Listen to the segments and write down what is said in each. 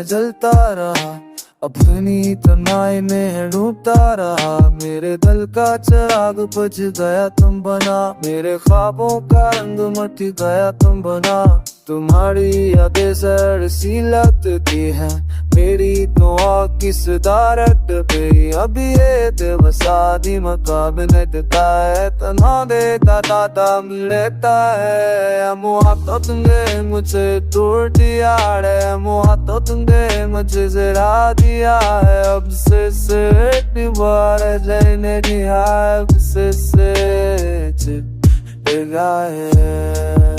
मैं जलता रहा, अपनी तन्हाई में डूबता रहा। मेरे दिल का चिराग बुझ गया तुम बना, मेरे ख्वाबों का रंग मट गया तुम बना। तुम्हारी यादें सर सी लगती है, मेरी तो की सदारत पे। अब ये दिवसादी मकाबलत का है, तना देता ताता मिलता है। मुआ तो तुमने मुझे तोड़ दिया है, मुआ तो तुमने मुझे जरा दिया है। अब से बार जाने दिया, अब से चिपका है।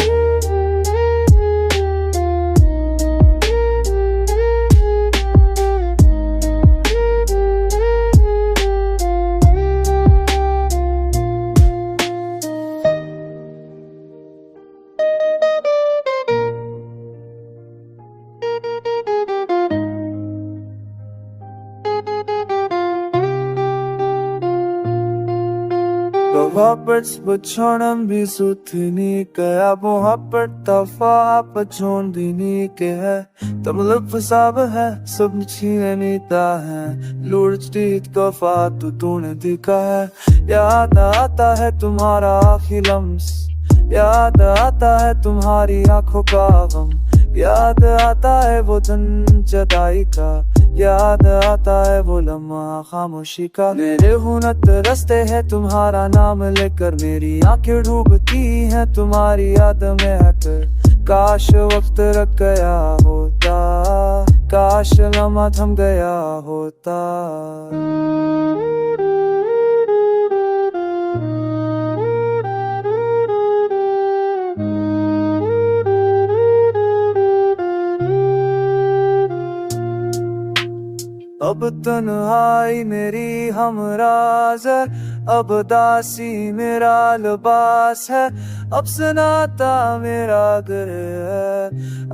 Roberts beconan bisutini kaya mohabbat tafa pachon dini ke hai। तुम लोग फसाब है सब छीने नीता है, लूटती तोहफा तो तूने दिखा है। याद आता है तुम्हारा आखिरी लम्स, याद आता है तुम्हारी आंखों का गम, याद आता है वो दिन जुदाई का, याद आता है वो लम्हा खामोशी का। मेरे हुनत रस्ते है तुम्हारा नाम लेकर, मेरी आंखें डूबती हैं तुम्हारी याद में आकर। काश वक्त रख गया होता, काश लम्हा थम गया होता। अब तन्हाई मेरी हमराज है, अब दासी मेरा लिबास है। अब सनाता मेरा घर है,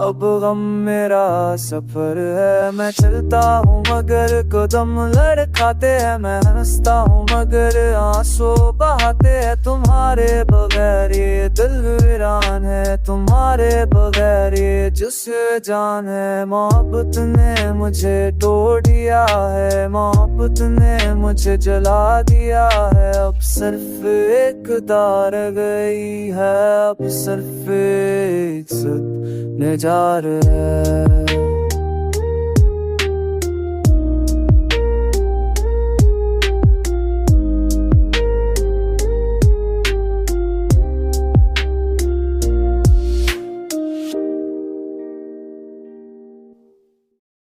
अब गम मेरा सफर है। मैं चलता हूँ मगर कदम लड़खाते हैं, मैं हंसता हूँ मगर आंसू बहाते हैं। तुम्हारे बगैर ये दिल वीरान है, तुम्हारे बगैर ये जिस्म जान है। मोहब्बत ने मुझे तोड़ दिया है, मोहब्बत ने मुझे जला दिया है। अब सिर्फ एक दार गई है, अब सिर्फ एक सुध निजार है।